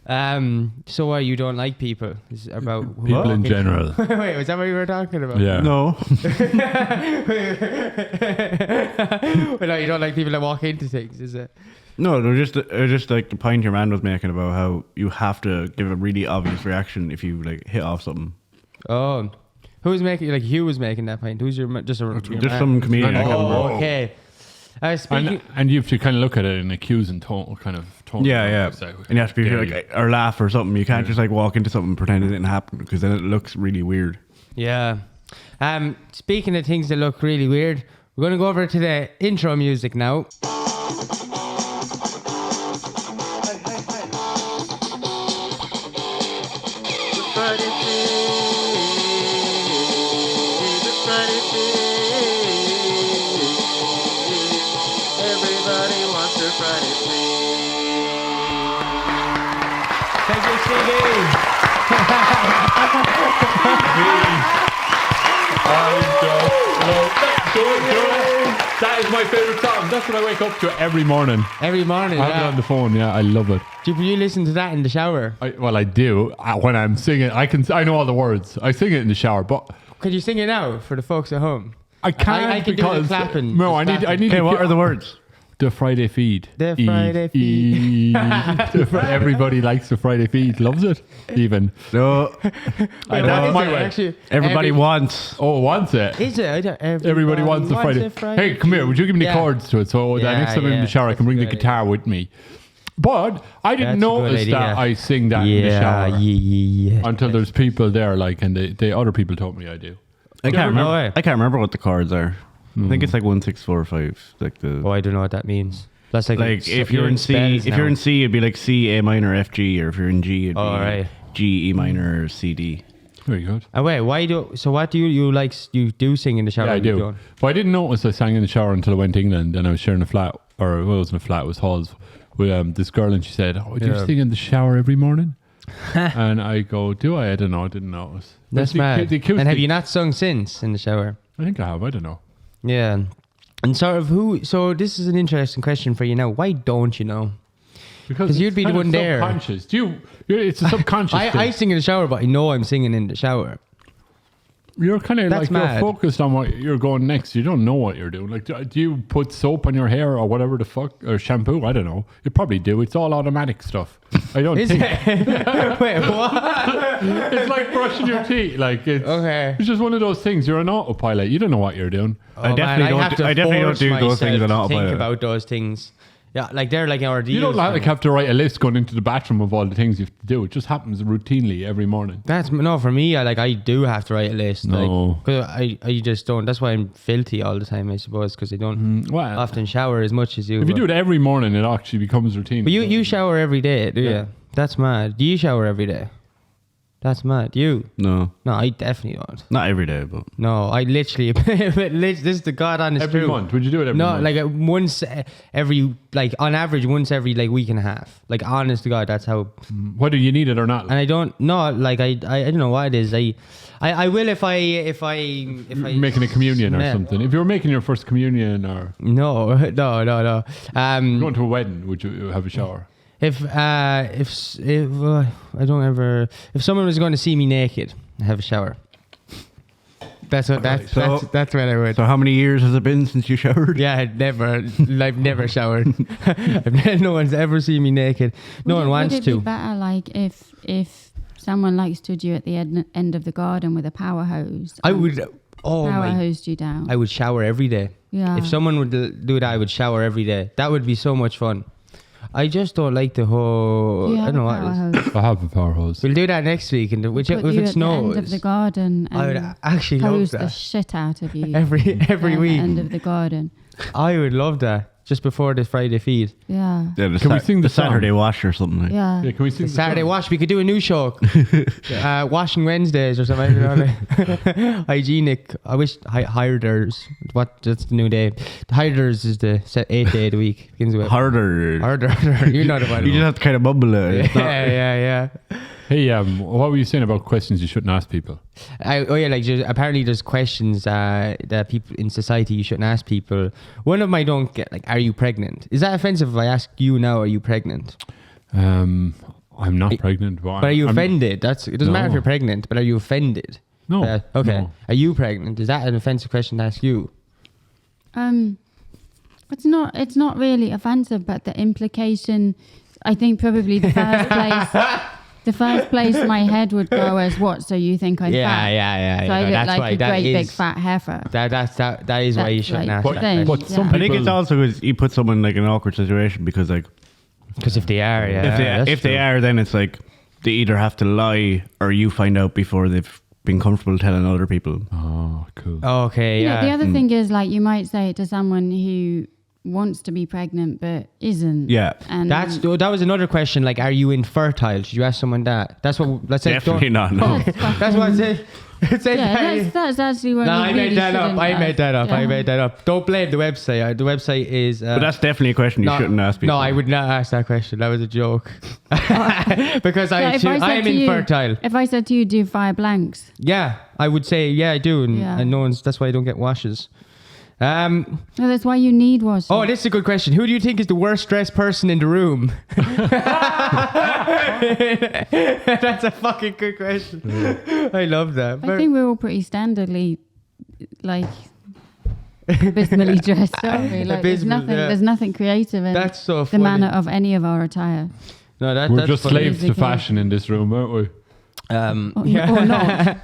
So why you don't like people? Is it about People in general. Wait, was that what you were talking about? Yeah. No. Well, no, you don't like people that walk into things, is it? No, they're just like the point your man was making about how you have to give a really obvious reaction if you like hit off something. Oh, who's making? Like Hugh was making that point. Who's your just Some comedian. Oh, okay. Speaking, And you have to kind of look at it in accusing tone, kind of tone. Yeah. So, And you have to be like, or laugh or something. You can't just like walk into something and pretend it didn't happen, because then it looks really weird. yeah. Speaking of things that look really weird, we're going to go over to the intro music now. Thank you, Stevie. That is my favorite song. That's what I wake up to every morning. Every morning, I have it on the phone. Yeah, I love it. Do you listen to that in the shower? I do. When I'm singing, I know all the words. I sing it in the shower, but Could you sing it now for the folks at home? I can't I can do because the clapping. No, I Just need. Okay, what are the words? The Friday feed. The Friday feed. Everybody likes the Friday feed. Loves it. Even. No. That's my way. Actually, Everybody wants. Oh, wants it. Is it? I don't, Everybody wants the Friday. Hey, come here. Would you give me the Yeah. chords to it so that next time I'm in the shower, I can bring the guitar with me? But I didn't That's a good notice idea. that I sing that in the shower Yeah. until there's people there, like, and the other people told me I do. I can't No remember. way. I can't remember what the chords are. I think it's like 1, 6, 4, 5. Like the. Oh, I don't know what that means. That's like If you're in C, you're in C, it'd be like C, A minor, F, G, or if you're in G, it'd be right. G, E minor, C, D. Very good. Wait, what do you like? You do sing in the shower? Yeah, I you do. don't? But I didn't notice I sang in the shower until I went to England and I was sharing a flat, or it wasn't a flat, it was halls with this girl, and she said, "Oh, do you sing in the shower every morning?" And I go, "Do I? I don't know. I didn't notice." That's The mad. acoustic- And have you not sung since in the shower? I think I have. I don't know. Yeah. And sort of so this is an interesting question for you now. Why don't you know? Because you'd it's be the kind of one there. Subconscious. It's a subconscious I thing. sing in the shower, but I know I'm singing in the shower. You're kind of That's like mad. you're focused on what you're going next. You don't know what you're doing. Like, do you put soap on your hair or whatever the fuck, or shampoo? I don't know. You probably do. It's all automatic stuff. I don't Is think it? Wait, what? it's like brushing your teeth. Like Okay. it's just one of those things. You're an autopilot. You don't know what you're doing. I definitely don't do those things on autopilot. Think about those things. Yeah, like they're like ordeals. You don't like have to write a list going into the bathroom of all the things you have to do. It just happens routinely every morning. That's no for me. I do have to write a list. No. Like, 'cause I just don't. That's why I'm filthy all the time, I suppose, because I don't Well, often shower as much as you. if you do it every morning, it actually becomes routine. But you shower every day, do Yeah. you? That's mad. Do you shower every day? That's mad. You? No, No, I definitely don't. not every day, but No, I literally. This is the god honest every truth. month. Would you do it every No, month? like once every, like on average, once every like week and a half. Like honest to God, that's how. whether you need it or not. And I don't know, like I don't know what it is. I will if I Making a communion or smell. something. If you were making your first communion or No. going to a wedding, would you have a shower? If I don't ever, if someone was going to see me naked, I have a shower. That's what that's what I would. so how many years has it been since you showered? Yeah, I've never showered. No one's ever seen me naked. No one wants Would it to. be better, like, if someone like stood you at the end of the garden with a power hose? I would. Oh power my! hosed you down. I would shower every day. Yeah. If someone would do that, I would shower every day. That would be so much fun. I just don't like the whole. Do you I have don't know a what. power It is. hose? I have a power hose. We'll do that next week, and if Put it you at the snows, end of the garden I would and actually love hose the that. shit out of you Every at the week. end of the garden. I would love that. Just before the Friday feed. Yeah. Yeah, Can we sing the song? Saturday wash or something? Like. Yeah. Yeah, can we sing The Saturday song? wash. We could do a new show. Washing Wednesdays or something. Hygienic. I wish Hireders. What? That's the new day. The Hireders is the 8th day of the week. Begins with Harder. Harder. You know the one. You just have to kind of mumble it. It's not- Yeah. Hey, what were you saying about questions you shouldn't ask people? Apparently there's questions that people in society you shouldn't ask people. One of them I don't get, like, are you pregnant? Is that offensive if I ask you now, are you pregnant? I'm not pregnant. But are you offended? It doesn't matter if you're pregnant, but are you offended? No. Okay. No. Are you pregnant? Is that an offensive question to ask you? It's not really offensive, but the implication, I think probably the first place my head would go is what? So you think I'm fat? Yeah. So I look like a great big fat heifer. That is why you shouldn't ask that question. But some I think people- it's also because you put someone like in an awkward situation because like Because if they are, if they are, then it's like they either have to lie or you find out before they've been comfortable telling other people. Oh, cool. Okay, You know, the other thing is like you might say it to someone who wants to be pregnant but isn't. Yeah. And that was another question. Like, are you infertile? Should you ask someone that? That's what. Let's say. Definitely not. No. That's what I said. that's actually what I you made really that up. shouldn't I made that up. ask. I made that up. Don't blame the website. The website is. But that's definitely a question you shouldn't ask people. No, I would not ask that question. That was a joke. Because So if I I said am to you- infertile. If I said to you, do you fire blanks? Yeah, I would say I do, Yeah. and no one's. That's why I don't get washes. No, that's why you need washing. Oh, this is a good question. Who do you think is the worst dressed person in the room? That's a fucking good question. I love that. I think we're all pretty standardly, like, abysmally dressed, aren't we? Like, there's nothing creative in That's so the funny. manner of any of our attire. No, We're that's just funny. slaves to fashion in this room, aren't we? Or not.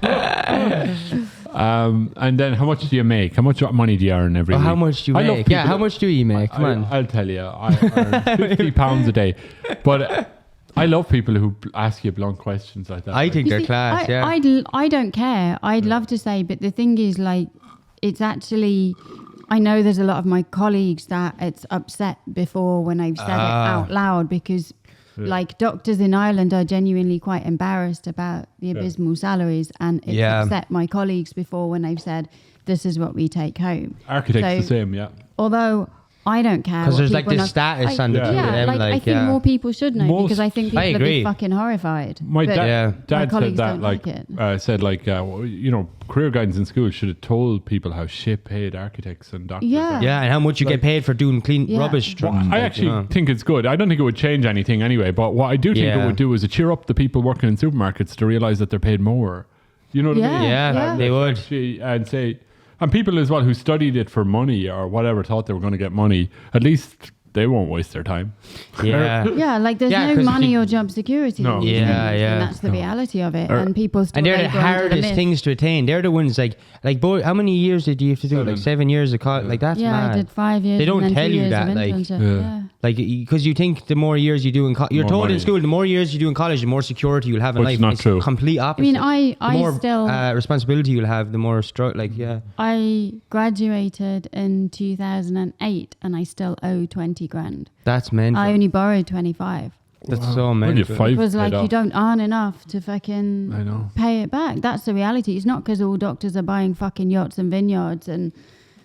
And then how much do you make? How much money do you earn every week? How much do you I love make? Yeah, people- how much do you make? Come on. I'll tell you. I earn £50 a day. But I love people who ask you blunt questions like that. I Like, think You they're see, class, yeah. I don't care. I'd love to say, but the thing is, like, it's actually. I know there's a lot of my colleagues that it's upset before when I've said it out loud because, like, doctors in Ireland are genuinely quite embarrassed about the abysmal salaries, and it's upset my colleagues before when I've said this is what we take home. Architects So, the same, yeah. Although I don't care. Because what there's like people this know. status under Yeah, them. I think more people should know Most- because I think people I would agree. be fucking horrified. My But dad my said colleagues that, don't like, it. said, like, you know, career guidance in school should have told people how shit paid architects and doctors Yeah. are. Yeah, and how much you get paid for doing clean Yeah. rubbish. Well, trucks, I like, actually you know. think it's good. I don't think it would change anything anyway, but what I do think it would do is to cheer up the people working in supermarkets to realize that they're paid more. You know what I mean? Yeah, they would. And say, and people as well who studied it for money or whatever thought they were going to get money, at least they won't waste their time. Yeah. Yeah, like there's Yeah, no 'cause money you- or job security. No. in these Yeah, things, yeah. And that's the reality of it. Or- And people still And they're the labour under hardest myth. things to attain. They're the ones like boy, how many years did you have to do? Like 7 years of college. Like that's Yeah, mad. I did 5 years. They don't and then tell 2 you years that, of like- internship. Yeah. Yeah. Like, because you think the more years you do in college, you're More told money. in school, the more years you do in college, the more security you'll have in But life. it's not true. Complete I opposite. mean, the I more still responsibility you'll have, the more like I graduated in 2008 and I still owe 20 grand. that's mental. I only borrowed 25. That's so Well, mental. you five It was like paid you off. don't earn enough to fucking I know. pay it back. That's the reality. It's not because all doctors are buying fucking yachts and vineyards and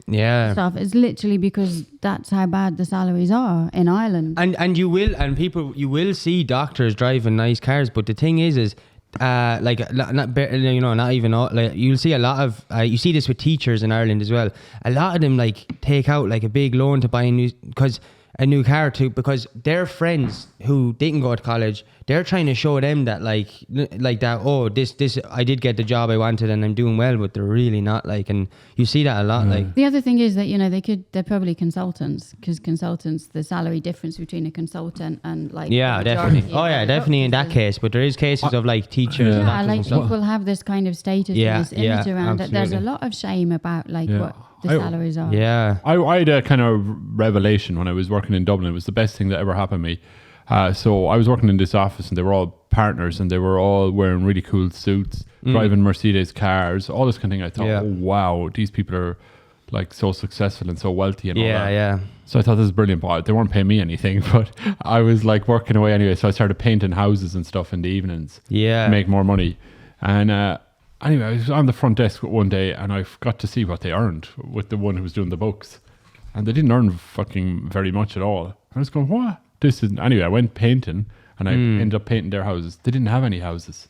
Yeah. stuff. It's literally because that's how bad the salaries are in Ireland. And you will see doctors driving nice cars, but the thing is like not even all, like you'll see a lot of you see this with teachers in Ireland as well. A lot of them like take out like a big loan to buy a new car too, because their friends who didn't go to college, they're trying to show them that like that, oh, this I did get the job I wanted and I'm doing well, but they're really not, like, and you see that a lot. Like, The other thing is that, you know, they're probably consultants, because consultants, the salary difference between a consultant and like yeah, the definitely. majority Oh of yeah, the definitely in that doctors case, but there is cases of like teachers and yeah, doctors like and stuff. people have this kind of status Yeah, and this yeah, image around it. There's a absolutely. lot of shame about like Yeah. what the salaries are. Yeah. I had a kind of revelation when I was working in Dublin. It was the best thing that ever happened to me. So I was working in this office and they were all partners and they were all wearing really cool suits, driving Mercedes cars, all this kind of thing. I thought, Yeah. oh, wow, these people are like so successful and so wealthy and all Yeah, that. yeah. So I thought this is brilliant, but they weren't paying me anything. But I was like working away anyway. So I started painting houses and stuff in the evenings Yeah. to make more money. And anyway, I was on the front desk one day and I got to see what they earned with the one who was doing the books. And they didn't earn fucking very much at all. I was going, what? This isn't. Anyway, I went painting and I ended up painting their houses. They didn't have any houses.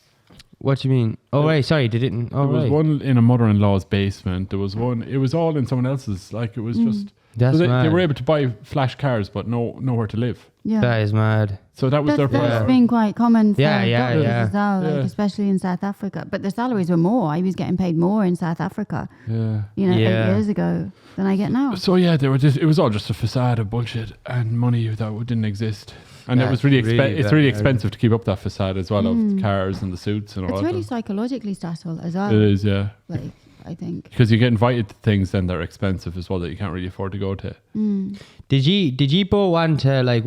What do you mean? Oh, right, sorry, they didn't. Oh, There was right. one in a mother-in-law's basement. There was one, it was all in someone else's. Like, it was just, That's So mad. they were able to buy flash cars, but nowhere to live. Yeah. That is mad. So that was their That's problem. been quite common for Yeah, doctors yeah. as well, like Yeah. especially in South Africa. But the salaries were more. I was getting paid more in South Africa, Yeah. 8 Yeah. years ago than I get now. So yeah, they were just. It was all just a facade of bullshit and money that didn't exist. And it That's was really, really it's bad. really expensive to keep up that facade as well of the cars and the suits and all It's that. really psychologically stressful as well. It is, yeah. Like, I think. Because you get invited to things then that are expensive as well that you can't really afford to go to. Did you both want to like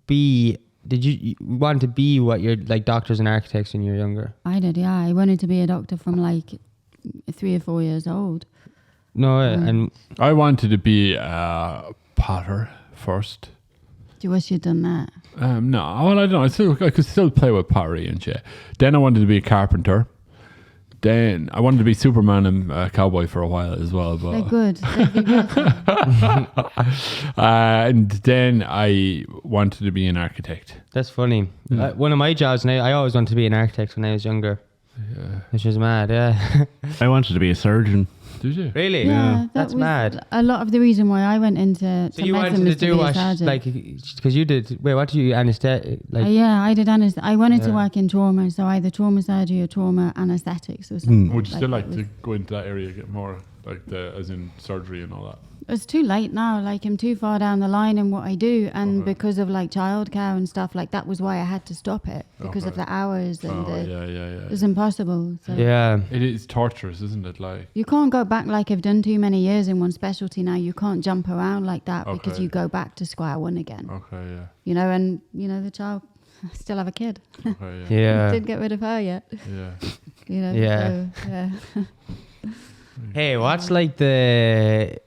be? Did you want to be what you're like doctors and architects when you were younger? I did, yeah. I wanted to be a doctor from like 3 or 4 years old. No, and I wanted to be a potter first. Do you wish you'd done that? No, well, I don't know. I could still play with pottery and shit. Then I wanted to be a carpenter. Then I wanted to be Superman and a cowboy for a while as well. They're But good. They'd be good. and then I wanted to be an architect. that's funny. One of my jobs, and I always wanted to be an architect when I was younger. Yeah. Which is mad, yeah. I wanted to be a surgeon. Did you? Really? Yeah, That's was mad. A lot of the reason why I went into So you wanted medicine to was do be a what, surgeon. like, because you did, wait, what did you, anesthetic, like, Yeah, I did anesthetic. I wanted to Yeah. work in trauma, so either trauma surgery or trauma anesthetics or something. Would you still like it was- to go into that area, get more like as in surgery and all that? It's too late now. Like, I'm too far down the line in what I do, and Okay. because of like childcare and stuff, like that was why I had to stop it because of Okay. the hours and Yeah. it was impossible. So yeah. It is torturous, isn't it? Like, you can't go back like I've done too many years in one specialty now. You can't jump around like that because Okay. you go back to square one again. okay, yeah, You know, and you know the child I still have a kid. okay, yeah, Yeah. Didn't get rid of her yet. yeah. You know. Yeah. So, yeah. Hey, what's like the,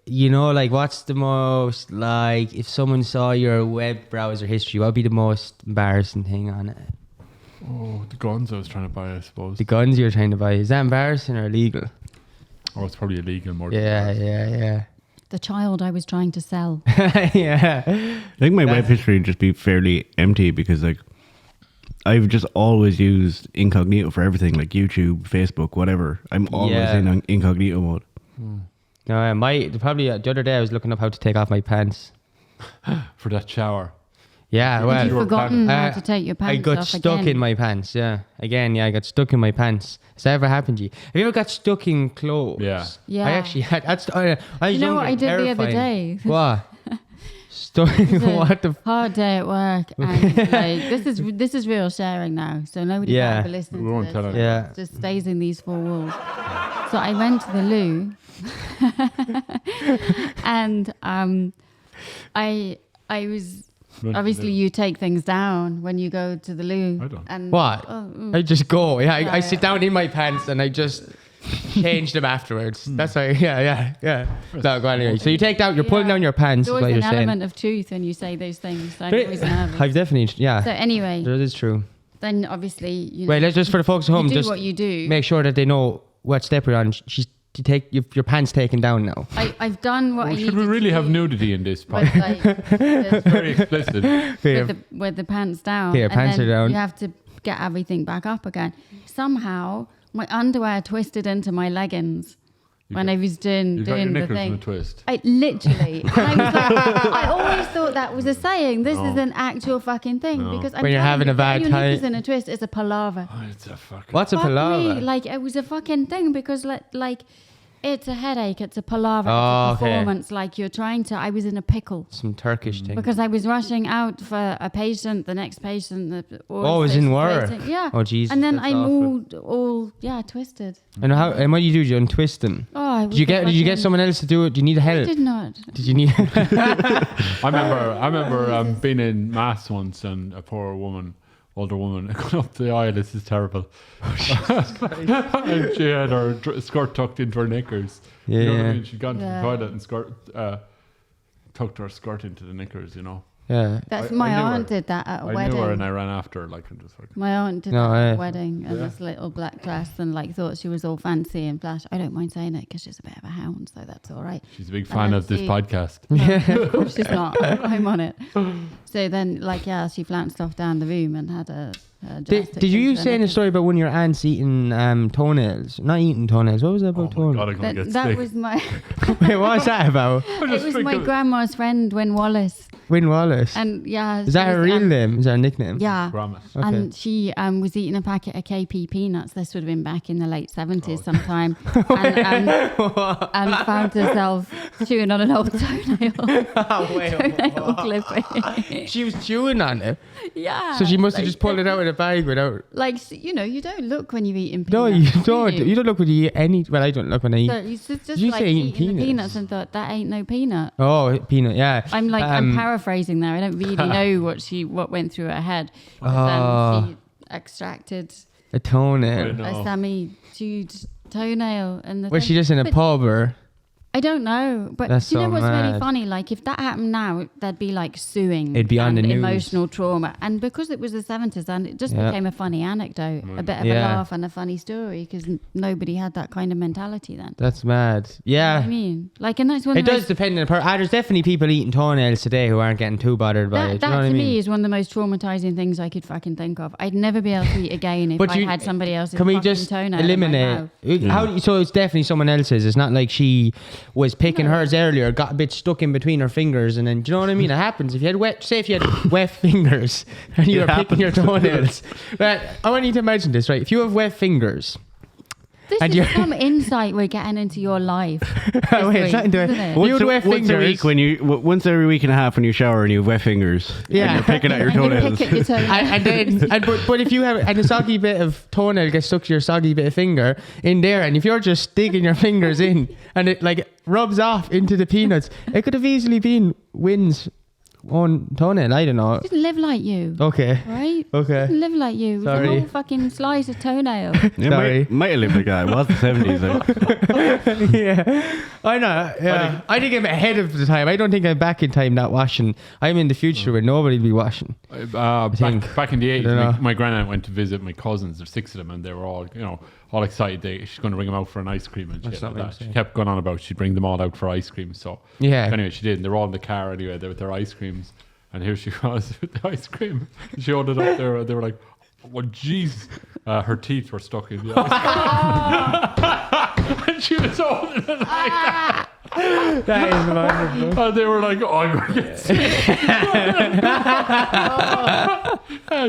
you know, like what's the most, like, if someone saw your web browser history, what would be the most embarrassing thing on it? Oh, the guns I was trying to buy, I suppose. The guns you're trying to buy, is that embarrassing or illegal? Oh, it's probably illegal more. than Yeah, that. yeah, The child I was trying to sell. yeah. Yeah. I think my web history would just be fairly empty because like I've just always used incognito for everything, like YouTube, Facebook, whatever. I'm always Yeah. in incognito mode. No, probably the other day I was looking up how to take off my pants. For that shower. Yeah, Had well, you forgotten how uh, to take your I pants got off stuck again? in my pants. Yeah, again, I got stuck in my pants. Has that ever happened to you? Have you ever got stuck in clothes? Yeah. Yeah. I actually had. That's. I was You know what younger, I did the other terrifying. day? What? Stuck. It was a What the? hard day at work, and like this is real sharing now, so nobody Yeah. can ever listen We to won't this. tell it. Yeah. It just stays in these four walls. So I went to the loo, and I was obviously you take things down when you go to the loo. I don't. And What? I just go. Yeah, I Yeah, sit down in my pants and I just change them afterwards. That's why. Yeah. No, go on anyway. So you take down. You're pulling Yeah. down your pants. There's Is what always you're an saying. element of truth when you say those things. I'm always nervous. I've definitely. Yeah. So anyway, That is true. then obviously you know, Wait, let's just for the folks at home, you do just what you do. make sure that they know what step you're on. You take your pants taken down now. I've done what I Well, needed should we really to have do, nudity in this but, podcast? like, Very explicit. with the pants down. Yeah, and pants then are down. You have to get everything back up again. Somehow my underwear twisted into my leggings when I was You got your doing the knickers in thing. a twist. I literally, and I was like, I always thought that was a saying. This is an actual fucking thing because I'm When you're telling having you, a bad getting your knickers time. in a twist is a palaver. Oh, it's a fucking. What's a Fuck palaver? me, like it was a fucking thing because like it's a headache, it's a palaver, Oh, it's a okay. performance. Like you're trying to. I was in a pickle. Some Turkish thing. Because I was rushing out for a patient, the next patient. It was in work. Yeah. Oh, Jesus, And then that's I awful. moved all, twisted. And what do? You untwist them? Oh, Did you get someone else to do it? Do you need I help? did not. Did you need? I remember being in mass once and a poor woman, older woman, going up the aisle. This is terrible. And she had her skirt tucked into her knickers. You know what I Yeah. mean? She'd gone to the Yeah. toilet and tucked her skirt into the knickers. You know. Yeah. That's I my knew aunt her. did that at a I wedding. knew her and I ran after her, like, I'm just like, My aunt did No, that at yeah. a wedding, and Yeah. this little black dress, and like thought she was all fancy and flash. I don't mind saying it because she's a bit of a hound, so that's all right. she's a big fan then of this she- podcast. No, of course she's not. I'm on it. So then, like, yeah, she flounced off down the room and had a dress. Did you say in a story about one of your aunts eating toenails? Not eating toenails. What was that Oh about my toenails? God, I'm going to get That sick. was my. Wait, what was that about? I'm It just was my thinking- grandma's friend, Win Wallace, Win Wallace. and yeah. Is that she her was, real name? Is that her nickname? Yeah. Promise. Okay. And she was eating a packet of KP peanuts. This would have been back in the late 70s sometime. And found herself chewing on an old toenail. Toenail clipping. She was chewing on it. Yeah. So she must have like- just pulled it out of the bag without. Like, you know, you don't look when you're eating peanuts. No, you do don't. You don't look when you eat any. Well, I don't look when I eat. So you just Did you like say eating eating the peanuts? peanuts and thought, that ain't no peanut. Oh, peanut. Yeah. I'm like, I'm paraphrasing there. I don't really know what went through her head. But then she extracted A toenail. No. a semi-chewed toenail. And the Was thing- she just in a but pub or? I don't know. But That's do you know so what's really mad. funny? Like, if that happened now, there'd be like suing. It'd be on and the news. emotional trauma. And because it was the 70s, and it just Yeah. became a funny anecdote, a bit of Yeah. a laugh and a funny story, because nobody had that kind of mentality then. That's mad. You know Yeah. what I mean? Like, and that's one It of the does most- depend on the person. There's definitely people eating toenails today who aren't getting too bothered by it. That You know what to I mean? me is one of the most traumatizing things I could fucking think of. I'd never be able to eat again if But I you- had somebody else's Can we fucking just toenail in my eliminate? mouth. How? So it's definitely someone else's. It's not like she was picking hers earlier, got a bit stuck in between her fingers, and then do you know what I mean? It happens if you had wet. Say if you had wet fingers and you It were picking your happens. toenails. But I want you to imagine this, right? If you have wet fingers, This And is you're- some insight we're getting into your life. this Wait, week, it's nothing to isn't it. it? Well, you had wet Once a fingers. week when you once every week and a half when you shower and you have wet fingers. Yeah. And you're picking at your And you toenails. pick at your toenails. but if you have and a soggy bit of toenail gets stuck to your soggy bit of finger in there, and if you're just sticking your fingers in and it like rubs off into the peanuts, it could have easily been Wynn's own toenail. I don't know. Doesn't live like you, Okay. right? Okay. Doesn't live like you. With a Sorry. whole fucking slice of toenail. It Sorry. might have lived like that. It was the 70s. Like. Yeah, I know. Yeah, I think I'm ahead of the time. I don't think I'm back in time not washing. I'm in the future where nobody'll be washing. think. Back in the I don't know. 80s, my granddad went to visit my cousins. There's 6 of them, and they were all, all excited. She's going to bring them out for an ice cream and shit That's like not that. She insane. kept going on about she'd bring them all out for ice cream. So Yeah. anyway, she did. And they're all in the car anyway. They with their ice creams, and here she was with the ice cream. She held it up there, and they were like, "Oh, jeez!" Her teeth were stuck in the ice cream, and she was holding it like that. That is wonderful. And they were like, "Oh, I'm going to get sick."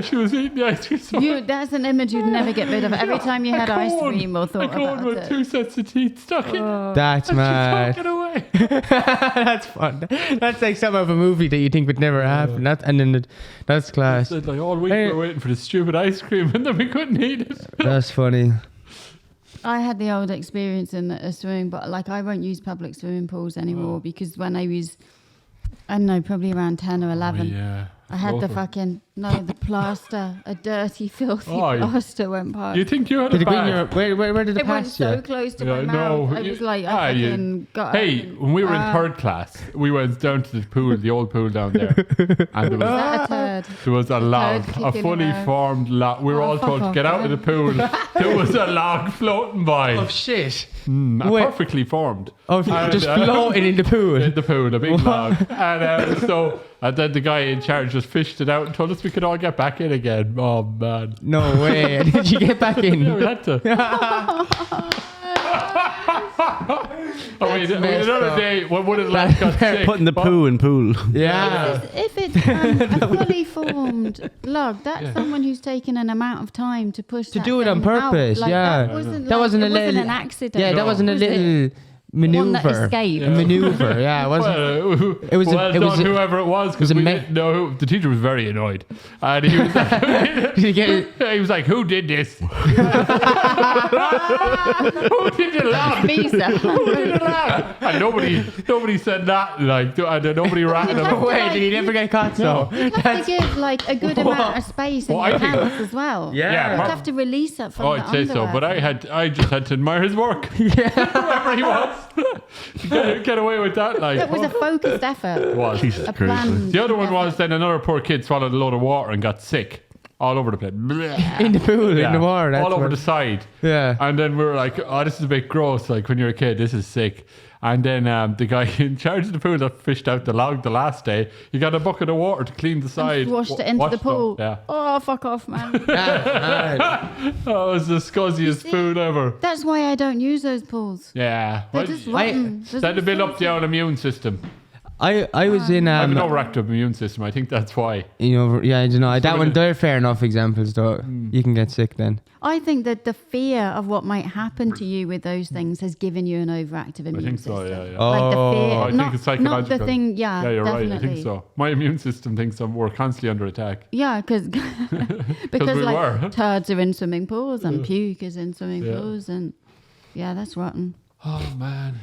She was eating the ice cream. So That's an image you'd never get rid of. Every time you had ice cream or thought about with it. 2 sets of teeth stuck in. That's And mad. she took it away. That's fun. That's like some of a movie that you think would never happen. That's class. Said like all week we were waiting for the stupid ice cream, and then we couldn't eat it. That's funny. I had the old experience in a swimming, but like I won't use public swimming pools anymore because when I was, I don't know, probably around 10 or 11, yeah. I had the fucking, the plaster, a dirty, filthy Oh, plaster went past. You think you had Did a it go in bag? your, where did it It went pass so you? close to Yeah, my I mouth. know. I was like, Ah, I you- fucking got Hey, it. when we were in 3rd class, we went down to the pool, the old pool down there, and Was that a turd? there was a log, turd a kicking fully around. formed log. We were Oh, all fuck told to off, get out of the pool. There was a log floating by, Oh shit! Perfectly formed. Oh, just floating in the pool. In the pool, a big log. And then the guy in charge just fished it out and told us we could all get back in again. Oh, man. No way! Did you get back in? Yeah, we had to. messed Another up. day, when one of the lads got sick. Putting the poo in pool. Yeah. If it's a fully formed log, that's someone who's taken an amount of time to push To that do it on thing out. purpose, Like, yeah. That wasn't, That like, wasn't it a little- wasn't an accident. Yeah, that wasn't a was it? little maneuver. One that escaped. A maneuver. Yeah, it wasn't. Well, It was a- well it was done, a- whoever it was, was because a we me- didn't know who. The teacher was very annoyed. And he was like, Did you get it? he was like, who did this? Who did the log? Me, sir. Who did the log? And nobody said that. Like, and nobody ratted him. Wait, did he never get caught? So You'd have to give like a good amount of space in Well, your I think- pants as well. Yeah. You'd have to release it from Oh, the I'd say so, underwear. but I just had to admire his work. Whoever he was. Get away with that, like. That was a focused effort. It was. Jesus A Christ. planned The other one effort. was then another poor kid swallowed a load of water and got sick all over the place. In the pool, Yeah, in the water. That's all over what- the side. Yeah. And then we were like, oh, this is a bit gross. Like when you're a kid, this is sick. And then the guy in charge of the pool that fished out the log the last day, he got a bucket of water to clean the side. Washed it into washed the pool. Yeah. Oh, fuck off, man. That was the scuzziest food ever. That's why I don't use those pools. Yeah. They're Well, just rotten. There's That to no build up the salt. old immune system. I was in I have an overactive immune system. I think that's why. you know, yeah, I don't know. That one, of they're fair enough examples though. You can get sick then. I think that the fear of what might happen to you with those things has given you an overactive immune I think system. so, yeah. Like the fear, I think not, it's not psychological. the thing, yeah, you're definitely. right. I think so. My immune system thinks we're constantly under attack. Yeah, because because we like were. turds are in swimming pools and puke is in swimming Yeah. pools and yeah, that's rotten. Oh man.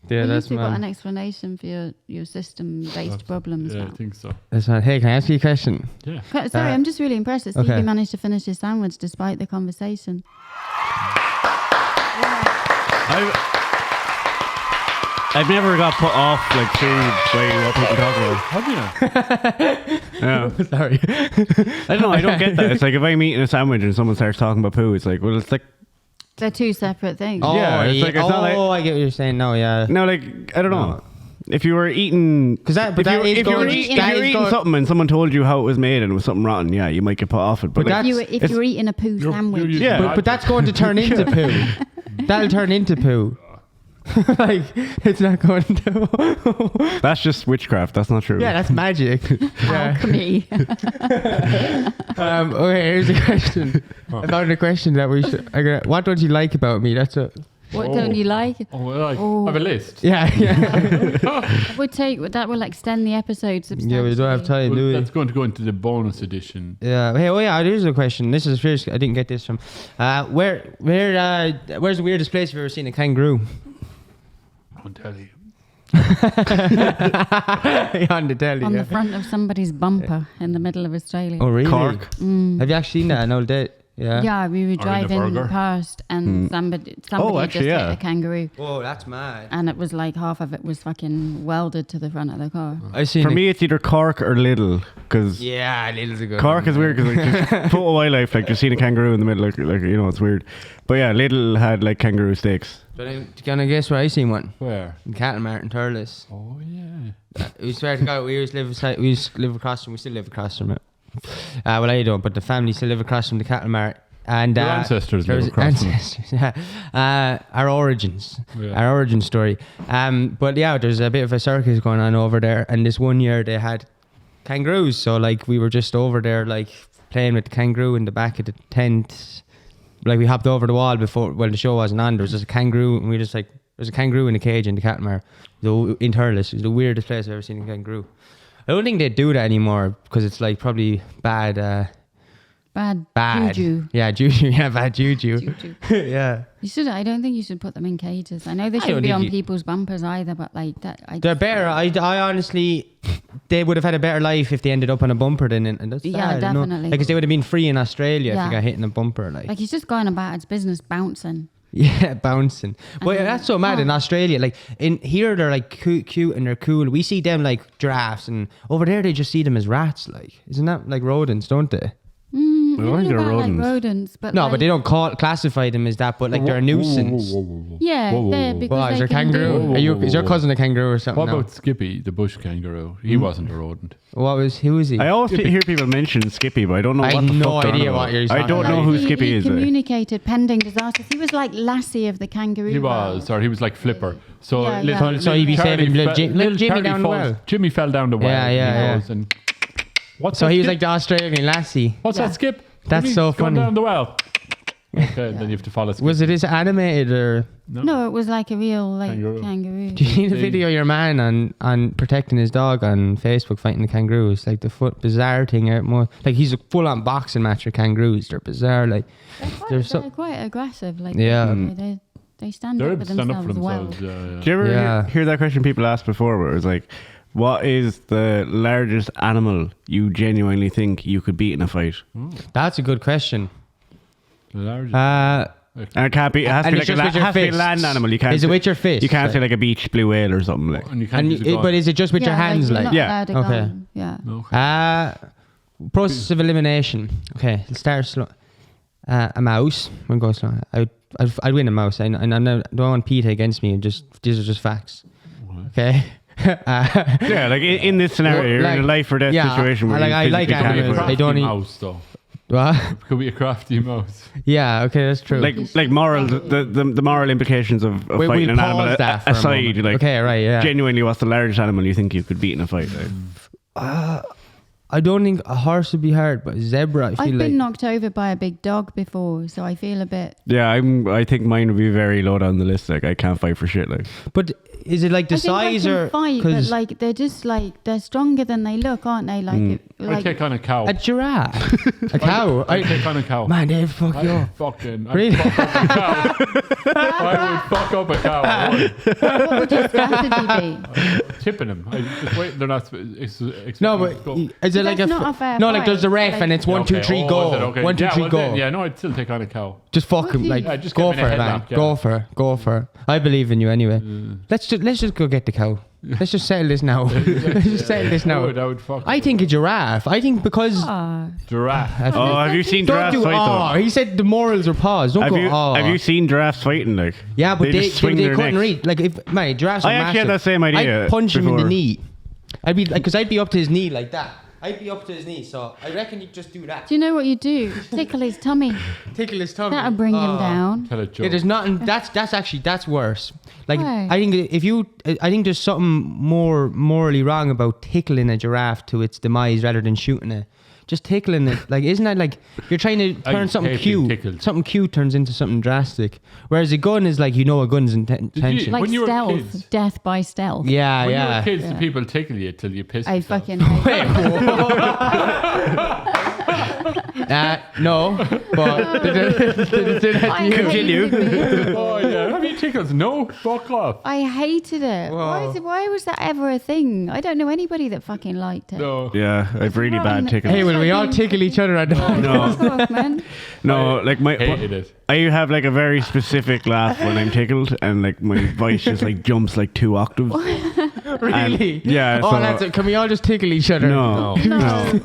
Yeah, At that's least you've got an man. explanation for your system-based problems Yeah, now. I think so. That's man. Hey, can I ask you a question? Yeah. Sorry, I'm just really impressed that Stevie okay. managed to finish his sandwich despite the conversation. I've never got put off like food by what people talk about. Have you? Yeah. Sorry. I don't know. I don't get that. It's like if I'm eating a sandwich and someone starts talking about poo, it's like, well, it's like They're two separate things. Oh, Yeah, it's like- it's not like- I get what you're saying. No, yeah. no, like I don't know. If you were eating, Because that, but if you that were, is if you were, going. eat- if that you were is eating going- something and someone told you how it was made and it was something rotten, yeah, you might get put off it. But, But like, that's- If you were eating a poo sandwich. using Yeah. bad But that's going to turn into poo. That'll turn into poo. Like it's not going to. that's just witchcraft. That's not true. Yeah, that's magic. Yeah. Alchemy. Okay, here's a question. About the question that we should. What don't you like about me? That's a. What don't you like? Oh, well, I Oh. have a list. Yeah, yeah. That will extend the episode substantially. Yeah, we don't have time, do Well, we? that's going to go into the bonus edition. Yeah. Hey, oh yeah. There's a question. This is serious. I didn't get this from. Where's the weirdest place you've ever seen a kangaroo? I'll tell you. On the telly. On yeah. the front of somebody's bumper in the middle of Australia. Oh really? Cork. Have you actually seen that? No, did. Yeah. Yeah, we were driving burger. past and somebody actually, just yeah. hit a kangaroo. Oh, that's mad. And it was like half of it was fucking welded to the front of the car. I seen For it. me, it's either Cork or Lidl because Yeah, Lidl's a good Cork one. is weird because like just total wildlife, like just seeing a kangaroo in the middle, like you know, it's weird. But yeah, Lidl had like kangaroo steaks. Gonna guess where I seen one? Where? In Cattlemart in Turles. Oh, yeah. We swear to God, we used to live across from. We still live across from it. Well, I don't, but the family still live across from the Cattlemart. And Your ancestors there live was across from it. ancestors, yeah. Our origins, Yeah. our origin story. But yeah, there's a bit of a circus going on over there, and this one year they had kangaroos. So like we were just over there, like playing with the kangaroo in the back of the tent. Like we hopped over the wall before the show wasn't on. There was just a kangaroo, and we just like there's a kangaroo in a cage in the Cattlemart. In Turles, it's the weirdest place I've ever seen a kangaroo. I don't think they do that anymore because it's like probably bad. Bad juju. Yeah, juju. Yeah, bad juju. Juju. Yeah. I don't think you should put them in cages. I know they I don't shouldn't be think on you- people's bumpers either, but like that. They're better. I honestly, they would have had a better life if they ended up on a bumper than. And that's Yeah, sad, you know? definitely. Like, 'cause they would have been free in Australia if Yeah. they got hit in a bumper. Like Like he's just going about his business bouncing. yeah, bouncing. But that's so mad in oh. Australia. Like in here, they're like cute and they're cool. We see them like giraffes, and over there they just see them as rats. Like, isn't that like rodents? Don't they? I don't think they're About, rodents. Like rodents, but No, like, but they don't classify them as that. But like they're a nuisance. Yeah, they're because Well, is they there can kangaroo? do- Is your cousin a kangaroo or something? What No. about Skippy, the bush kangaroo? He wasn't a rodent. Who was he? I always hear people mention Skippy, but I don't know I what the have no fuck they're idea on what about. you're I talking don't know about. who Skippy he is. communicated pending disasters. He was like Lassie of the kangaroo. He world. was, or he was like Flipper. So Yeah, little, yeah. So he'd be Charlie saving little fe- Jimmy Charlie down the falls- well. Jimmy fell down the well. Yeah, and yeah, he yeah. goes and, what's So that, he was Skip? like the Australian lassie. What's Yeah. that, Skip? That's Jimmy's so going funny. down the well. Okay, then you have to follow Skip. Was it his animated or? No, it was like a real like Kangaroo. kangaroo. Do you need a video of your man on protecting his dog on Facebook fighting the kangaroos? Like the bizarre thing out more. Like he's a full on boxing match with kangaroos. They're bizarre. Like They're so- quite aggressive. Like Yeah. they stand They're up able for to stand up for themselves well. themselves. Yeah, yeah. Do you ever Yeah. hear that question people asked before where it was like, what is the largest animal you genuinely think you could beat in a fight? that's a good question. The largest. And it can't be. It has to And be it's like just with your has to be a fists. land animal. You can't. Is it with your fist? You can't say like a beach blue whale or something like. And you can't use a gun. but is it just with your hands? you're Like, not Yeah. allowed a Okay. gun. Yeah. Okay. Process of elimination. Okay, let's start slow. A mouse. I'm going slow. I'd win a mouse. I don't want PETA against me. These are just facts. Okay. Yeah, like in this scenario, you're in a life or death situation. Where I like physically can't animals. avoid it. I don't eat. Mouse though. What? Could be a crafty mouse. Yeah. Okay, that's true. Like moral, the moral implications of We'll fighting an pause animal that for a aside. moment. Like, okay, right. Yeah. genuinely, what's the largest animal you think you could beat in a fight? Like? I don't think a horse would be hard, but a zebra. I feel I've like. been knocked over by a big dog before, so I feel a bit. Yeah, I think mine would be very low down the list. Like I can't fight for shit. Like, But is it like the I think size I can or? fight, but 'cause like they're just like they're stronger than they look, aren't they? Like, I like take on a cow. a giraffe, a cow. I take on a cow. Man, they fuck you up. Really? I'd fuck up a cow. I would fuck up a cow. I would. what would your strategy be? Tipping them. I just wait. They're not. No, but is it like That's a? not a fair No, like there's the fight. ref Like- and it's 1, 2, 3, go. Okay. 1, 2, 3, go. Yeah, no, I'd still take on a cow. Just fuck him, Would like you? Yeah, just go get for him it, in a man. headlock, yeah. Go for it. I believe in you anyway. Let's just go get the cow. Let's just settle this now. Let's just settle this now. I would fuck. I think a giraffe. I think because. Ah. Giraffe. oh, have you seen Don't giraffes do fight though? He said the morals are paused. Don't Have go you, oh. have you seen giraffes fighting? Like, Yeah, but they just swing their couldn't necks. read. Like if my giraffes are I actually had massive. that same idea I'd punch him in the before. knee. I'd be like, because I'd be up to his knee like that. I'd be up to his knee, so I reckon you'd just do that. Do you know what you do? Tickle his tummy. Tickle his tummy. That'll bring him Oh. down. Tell a joke. Yeah, there's nothing. That's worse. Like Why? I think I think there's something more morally wrong about tickling a giraffe to its demise rather than shooting it. Just tickling it, like isn't that like you're trying to I turn something hate being cute? tickled. Something cute turns into something drastic. Whereas a gun is like a gun's intention. Like When you were stealth, kids. death by stealth. Yeah, When you yeah. were kids, did people tickle you till you pissed I yourself? fucking hate No, but did I Continue. hated it. Oh yeah. Have you tickled? No. Fuck off. I hated it. Whoa. Why was that ever a thing? I don't know anybody that fucking liked it. No. Yeah, I've really wrong? bad tickles. Hey, will we all tickle each other at the No, Fuck off, man. no, like Hated it. I have like a very specific laugh when I'm tickled, and like my voice just like jumps like 2 octaves. Really? Yeah, Oh, so- that's it. Can we all just tickle each other? No, No.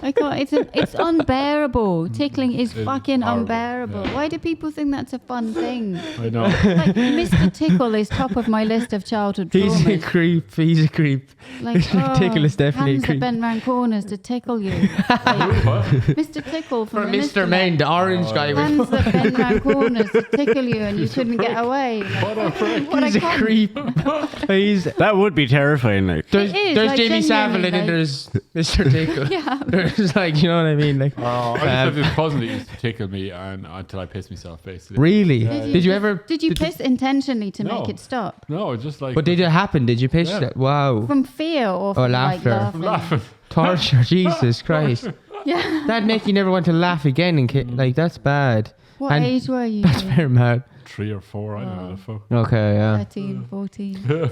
I can't. It's unbearable. Tickling is It's fucking horrible, unbearable. yeah. Why do people think that's a fun thing? I know. Like Mr. Tickle is top of my list of childhood He's a traumas. creep. He's a creep. Like Tickle is definitely a hands creep. that bend round corners to tickle you. Like, What? Mr. Tickle from For the Mr. Main, the orange guy. Hands With that bend round corners to tickle you and you couldn't get away. Like, What a prick. what he's a cunt. creep. He's that would be terrifying. Like, there's, is, there's like, Jamie genuinely, Savile and like- there's Mr. Tickle. Yeah. There's like, you know what I mean? Like, I used to have this cousin that used to tickle me until I pissed myself, basically. really? Yeah, Did you ever? Did you piss intentionally to No. make it stop? No, just like. But did it happen? Did you piss Yeah. that? Wow. From fear or from laughter. like I'm laughing? laughing. Torture. Jesus Christ. Yeah. That'd make you never want to laugh again. Like, that's bad. What And age were you? That's very mad. 3 or 4, I don't know the fuck. Okay, yeah. 13, 14.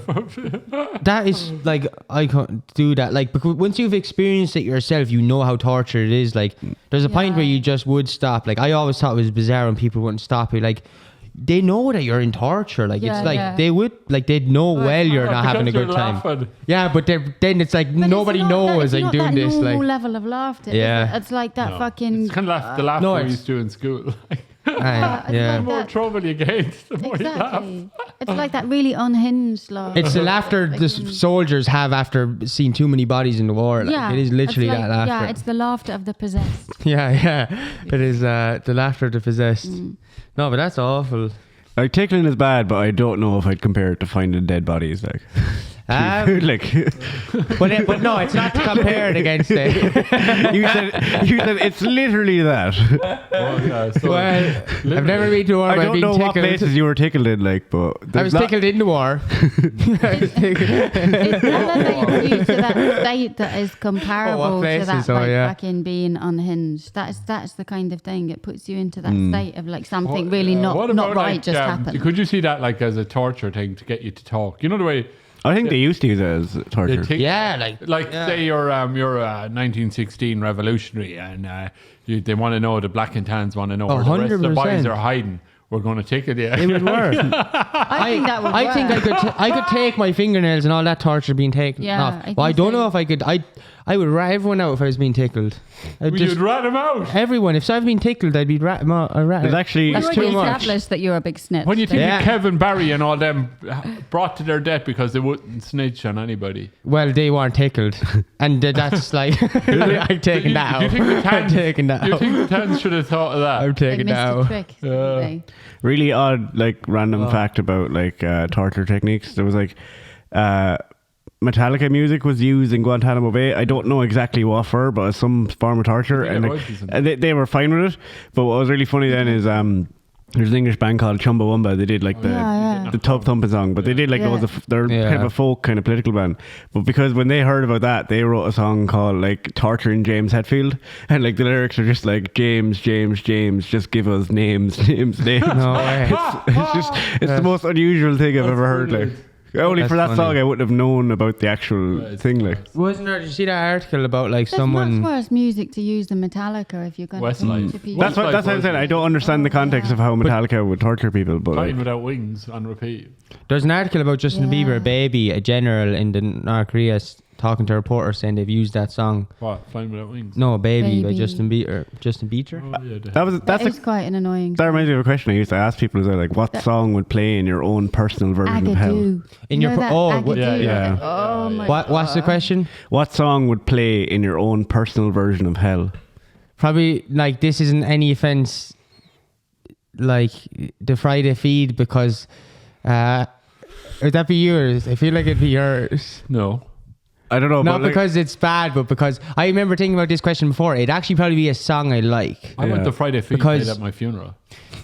That is like I can't do that. Like because once you've experienced it yourself, you know how torture it is. Like there's a point Yeah. where you just would stop. Like I always thought it was bizarre when people wouldn't stop you. Like they know that you're in torture. Like Yeah, it's like yeah. they would like they'd know Right. well you're Oh, not having a because good you're time. laughing. Yeah, but then it's like But nobody it's not that- knows it's like not doing that this. normal Like level of laughter. Yeah. It's like that No. fucking. It's kind of the laughter no, we it's- used to do in school. aye, yeah. The more that- trouble you get, the more you laugh. Exactly. It's like that really unhinged laugh. It's the laughter the soldiers have after seeing too many bodies in the war. Like, yeah. it is literally it's like, that laughter. Yeah, it's the laughter of the possessed. Yeah. It is the laughter of the possessed. Mm. No, but that's awful. like tickling is bad, but I don't know if I'd compare it to finding dead bodies. Like, like But no, it's not compared against it. you said it's literally that. Oh, yeah, so Well, I've never been to war I by don't being know what tickled. places you were tickled in, like, but I was tickled in the war. I was tickled. It elevates you to that state that is comparable to places? that, Oh, like yeah. fucking being unhinged. That's the kind of thing. It puts you into that state of like something really what not about, right like, just happened. Could you see that like as a torture thing to get you to talk? You know the way I think they used to use it as torture. Yeah, like say you're a 1916 revolutionary and they want to know, the black and tans want to know where the rest of the 100%. bodies are hiding. We're going to take it. Yeah. It would work. I think that would I work. think I could take my fingernails and all that torture being taken Yeah, off. I think Well, I don't so. know if I could. I would rat everyone out if I was being tickled. You'd rat him out. Everyone. If I've been tickled, I'd be rat. There's actually We've That's already too much. established that you're a big snitch. When you think Yeah. of Kevin Barry and all them brought to their death because they wouldn't snitch on anybody. Well, they weren't tickled, and that's like I'm taking that out. You think the I'm taking that You out. think the Tans should have thought of that? I'm they taking missed that a out. trick. didn't they? really odd, like random fact about like torture techniques. There was like Metallica music was used in Guantanamo Bay. I don't know exactly what for, but as some form of torture, Yeah, and, like, royalties and- and they were fine with it. But what was really funny then is there's an English band called Chumbawamba. They did like the tub thumping song, but they did like loads of they're Yeah. kind of a folk kind of political band. But because when they heard about that, they wrote a song called like Torturing James Hetfield, and like the lyrics are just like James, just give us names. No way. It's the most unusual thing I've ever heard. Like only That's for that funny. song, I wouldn't have known about the actual thing. Like Wasn't there? Did you see that article about like There's someone? much worse music to use than Metallica if you're going Westlife. to people. that's what I'm saying. I don't understand the context of how Metallica would torture people, but Flying like, without wings on repeat. There's an article about Justin Yeah. Bieber, Baby, a general in the North Korea, talking to a reporter saying they've used that song. What? Flying without wings? No, Baby by Baby. Justin Bieber. Justin Bieber. Oh, yeah, they that was That that's is quite an annoying. that reminds me of a question I used to ask people: is like, what song would play in your own personal version of hell? Agadoo. In You your know that what- Agadoo? yeah. Oh my What's the God. question? What song would play in your own personal version of hell? Probably like this isn't any offense, like the Friday feed because would that be yours? I feel like it'd be yours. No. I don't know. Not but like, because it's bad, but because I remember thinking about this question before. It'd actually probably be a song I like. I want Yeah. the Friday feed Because- played at my funeral.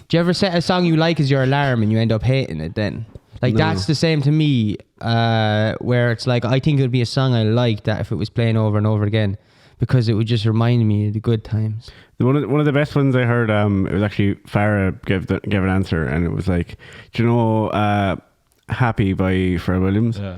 Do you ever set a song you like as your alarm and you end up hating it then? Like No. that's the same to me, where it's like I think it would be a song I like that if it was playing over and over again because it would just remind me of the good times. one of the best ones I heard, it was actually Farah gave an answer, and it was like, do you know Happy by Pharrell Williams? Yeah.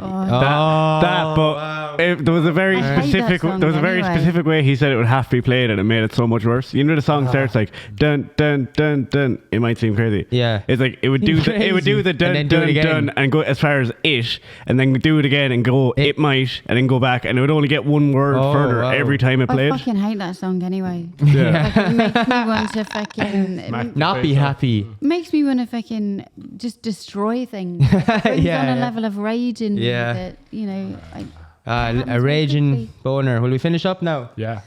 There was a very I hate specific that song there was a very anyway. specific way he said it would have to be played, and it made it so much worse. You know, the song starts like dun dun dun dun. It might seem crazy. Yeah. It's like it would do the Crazy. dun And then do it dun again. dun and go as far as it, and then do it again and go it might, and then go back, and it would only get one word Oh, further wow. every time it I played. fucking hate that song anyway. Yeah. Like, it makes me want to fucking. Smack Not be face off. happy. Makes me want to fucking just destroy things. It brings Yeah, on a yeah. level of rage in me Yeah. that, you know, A happens raging very boner. Will we finish up now? Yeah.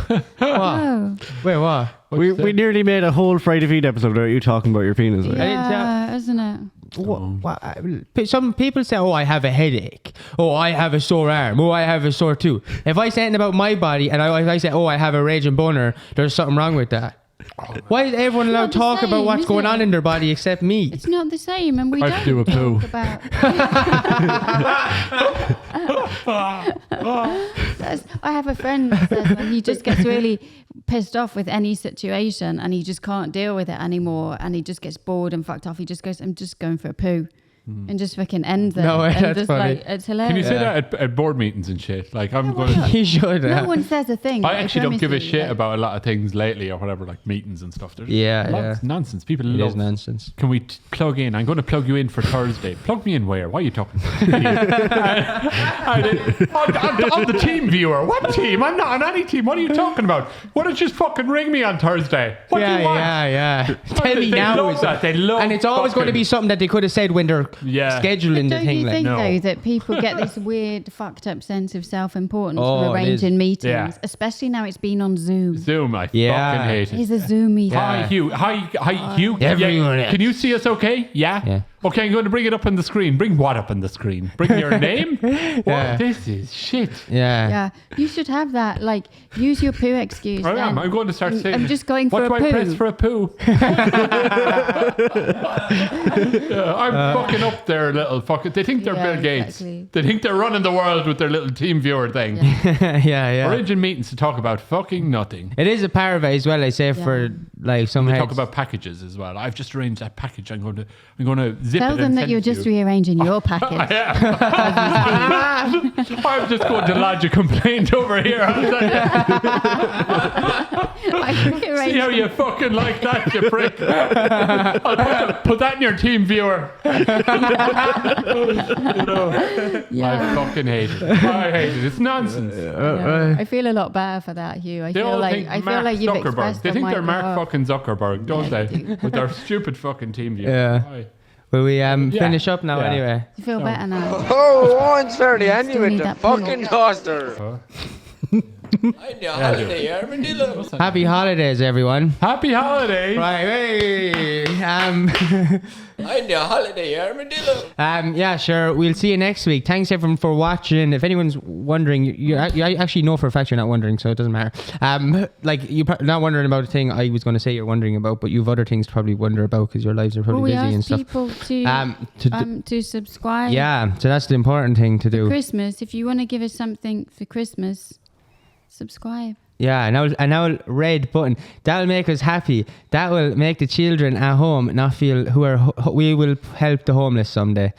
What? oh, Wait, what? We nearly made a whole Friday Feed episode about you talking about your penis. Like. yeah, isn't it? Some people say, "Oh, I have a headache. Oh, I have a sore arm. Oh, I have a sore tooth." If I say anything about my body and I say, "Oh, I have a raging boner," there's something wrong with that. Why is everyone allowed to not the talk about same, what's is going on it? in their body except me? It's not the same, and we I don't have to do a poo. talk about. I have a friend that says when he just gets really pissed off with any situation and he just can't deal with it anymore and he just gets bored and fucked off. He just goes, "I'm just going for a poo." And just fucking ends it. No, and that's just funny. like it's hilarious. Can you say that at board meetings and shit? Like, I'm going to. You should. No one says a thing. I actually don't give a promise you, shit like- about a lot of things lately or whatever, like meetings and stuff. There's Yeah, lots of nonsense. People It love is nonsense. Can we plug in? I'm going to plug you in for Thursday. Plug me in where? Why are you talking? I'm the team viewer. What team? I'm not on any team. What are you talking about? Why don't you just fucking ring me on Thursday? What do you want? Yeah. Tell me They now. love that. They love and it's always going to be fucking- something that they could have said when they're Yeah. scheduling the Don't thing. you Like, think no. though that people get this weird fucked up sense of self-importance Oh, from it is. arranging meetings, Yeah. especially now it's been on Zoom. Zoom, I Yeah. fucking hate it. He's a Zoom meeting. Hi, Hugh. Hi, Hugh. Everyone Yeah. is. Can you see us okay? Yeah? Yeah. Okay, I'm going to bring it up on the screen. Bring what up on the screen? Bring your name? Yeah. What? This is shit. yeah. Yeah, you should have that. Like, use your poo excuse. I am. then. I'm going to start saying. I'm just going what for a do poo. I press for a poo? I'm fucking up their little fucking. They think they're Yeah, Bill Gates. exactly. They think they're running the world with their little team viewer thing. yeah. Arranging meetings to talk about fucking nothing. It is a part of it as well. I say for like some We heads. talk about packages as well. I've just arranged that package. I'm going to zip Tell it them and that send you're it to just you. rearranging your package. I'm just going to lodge a complaint over here. I'll tell you. See how you fucking like that, you prick. I'll put that in your team viewer. Yeah. I fucking hate it. I hate it. It's nonsense. I feel a lot better for that, Hugh. I They feel all like think I Mark feel like you've Zuckerberg. expressed They on think my they're Mark behalf. fucking Zuckerberg, don't Yeah, they? With their stupid fucking team viewer. Yeah. Aye. Will we finish up now Yeah. anyway? You feel better now. Oh, one's fairly Still anyway, need the that fucking toaster. I'm your holiday armadillo. Happy holidays, everyone. Happy holidays. Right, hey. I'm your holiday armadillo. Yeah, sure. We'll see you next week. Thanks everyone for watching. If anyone's wondering, you actually know for a fact you're not wondering, so it doesn't matter. Like you're not wondering about a thing I was going to say you're wondering about, but you've other things to probably wonder about because your lives are Well, probably we busy and asked stuff. people to subscribe. Yeah, so that's the important thing to do. Christmas. If you want to give us something for Christmas, subscribe. Yeah, and now red button. That'll make us happy. That will make the children at home not feel we will help the homeless someday.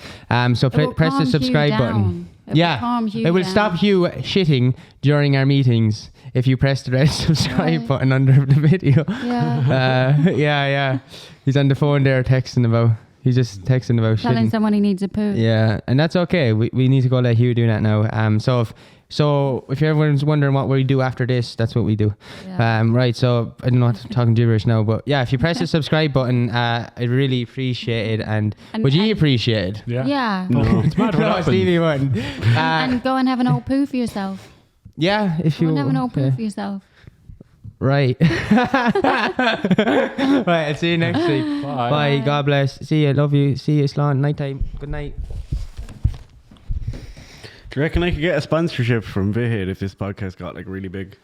So press the subscribe button. It will stop Hugh shitting during our meetings if you press the red subscribe button under the video. Yeah. Yeah. He's on the phone there he's just texting about Telling shitting. someone he needs a poo. Yeah, and that's okay. We need to go let Hugh do that now. So if everyone's wondering what we do after this, that's what we do. Yeah. Right, so I don't know what I'm talking gibberish now, but yeah, if you press the subscribe button, I'd really appreciate it. And would you appreciate it? Yeah. Yeah. No, it's mad what No, happens. Stevie wouldn't. And go and have an old poo for yourself. Yeah, if Go you and have an old poo yeah. for yourself. Right. Right, I'll see you next week. Bye. Bye. God bless. See you. Love you. See you, Slán. Night time. Good night. Do you reckon I could get a sponsorship from Vihid if this podcast got like really big?